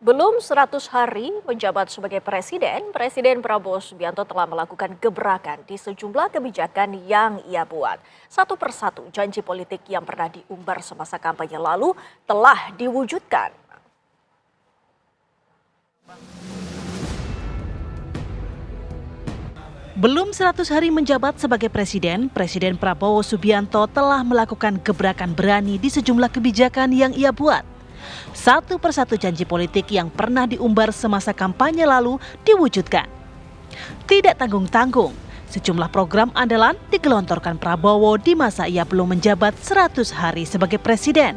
Belum 100 hari menjabat sebagai Presiden Prabowo Subianto telah melakukan gebrakan di sejumlah kebijakan yang ia buat. Satu persatu janji politik yang pernah diumbar semasa kampanye lalu telah diwujudkan. Belum 100 hari menjabat sebagai Presiden Prabowo Subianto telah melakukan gebrakan berani di sejumlah kebijakan yang ia buat. Satu persatu janji politik yang pernah diumbar semasa kampanye lalu diwujudkan. Tidak tanggung-tanggung, sejumlah program andalan digelontorkan Prabowo di masa ia belum menjabat 100 hari sebagai Presiden.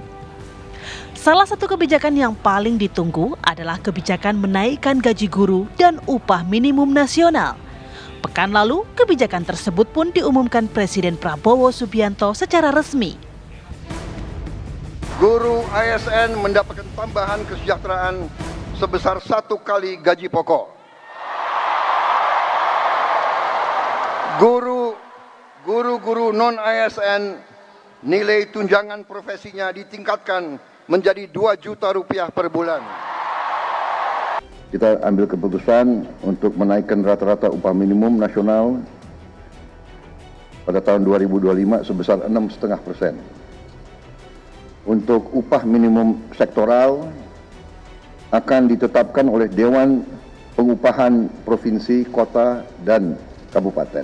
Salah satu kebijakan yang paling ditunggu adalah kebijakan menaikkan gaji guru dan upah minimum nasional. Pekan lalu, kebijakan tersebut pun diumumkan Presiden Prabowo Subianto secara resmi. Guru ASN mendapatkan tambahan kesejahteraan sebesar 1 kali gaji pokok. Guru non-ASN nilai tunjangan profesinya ditingkatkan menjadi 2 juta rupiah per bulan. Kita ambil keputusan untuk menaikkan rata-rata upah minimum nasional pada tahun 2025 sebesar 6,5%. Untuk upah minimum sektoral akan ditetapkan oleh Dewan Pengupahan Provinsi, Kota, dan Kabupaten.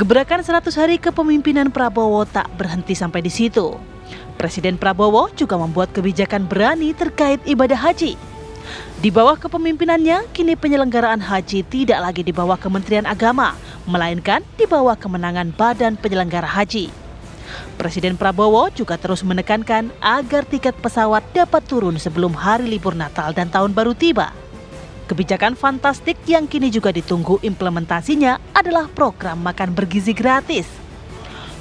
Gebrakan 100 hari kepemimpinan Prabowo tak berhenti sampai di situ. Presiden Prabowo juga membuat kebijakan berani terkait ibadah haji. Di bawah kepemimpinannya, kini penyelenggaraan haji tidak lagi di bawah Kementerian Agama, melainkan di bawah kemenangan Badan Penyelenggara Haji. Presiden Prabowo juga terus menekankan agar tiket pesawat dapat turun sebelum hari libur Natal dan Tahun Baru tiba. Kebijakan fantastik yang kini juga ditunggu implementasinya adalah program makan bergizi gratis.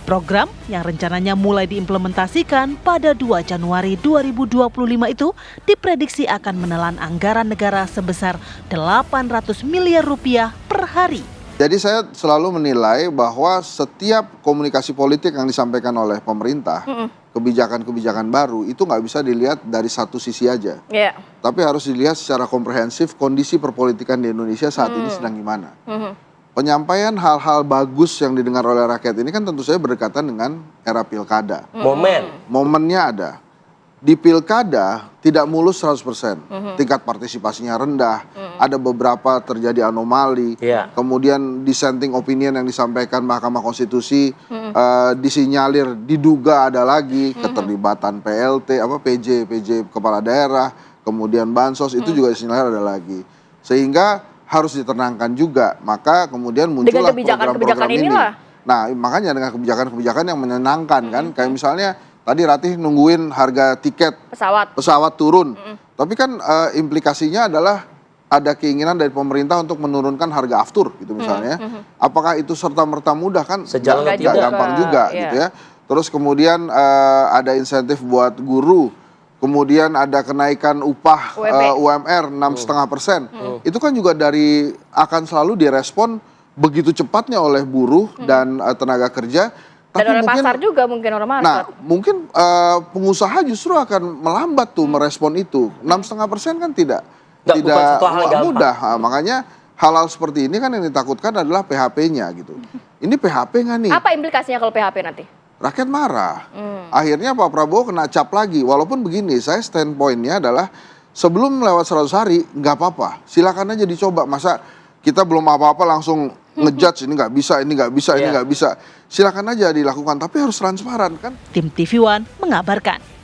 Program yang rencananya mulai diimplementasikan pada 2 Januari 2025 itu diprediksi akan menelan anggaran negara sebesar 800 miliar rupiah per hari. Jadi saya selalu menilai bahwa setiap komunikasi politik yang disampaikan oleh pemerintah, kebijakan-kebijakan baru itu nggak bisa dilihat dari satu sisi aja. Tapi harus dilihat secara komprehensif kondisi perpolitikan di Indonesia saat ini sedang gimana. Penyampaian hal-hal bagus yang didengar oleh rakyat ini kan tentu saja berdekatan dengan era pilkada. Momennya ada. Di pilkada tidak mulus 100%. Tingkat partisipasinya rendah. Ada beberapa terjadi anomali. Kemudian dissenting opinion yang disampaikan Mahkamah Konstitusi disinyalir diduga ada lagi keterlibatan PLT, PJ kepala daerah, kemudian bansos itu juga disinyalir ada lagi. Sehingga harus ditenangkan juga, maka kemudian muncullah program-program ini. Nah, makanya dengan kebijakan-kebijakan yang menyenangkan kan, kayak misalnya tadi Ratih nungguin harga tiket pesawat turun, tapi kan implikasinya adalah ada keinginan dari pemerintah untuk menurunkan harga aftur gitu misalnya. Apakah itu serta-merta mudah kan? Nggak gampang juga gitu ya. Terus kemudian ada insentif buat guru. Kemudian ada kenaikan upah UMR 6,5%. Itu kan juga akan selalu direspon begitu cepatnya oleh buruh dan tenaga kerja. Dan oleh pasar juga mungkin orang market. Nah, mungkin pengusaha justru akan melambat tuh merespon itu. 6,5% kan tidak mudah. Makanya hal-hal seperti ini kan yang ditakutkan adalah PHP-nya gitu. Ini PHP nggak nih? Apa implikasinya kalau PHP nanti? Rakyat marah. Akhirnya Pak Prabowo kena cap lagi. Walaupun begini, saya standpoint-nya adalah sebelum lewat 100 hari, nggak apa-apa. Silakan aja dicoba. Masa kita belum apa-apa langsung ngejudge ini nggak bisa, ini nggak bisa, ini nggak bisa. Silakan aja dilakukan, tapi harus transparan kan. Tim TV One mengabarkan.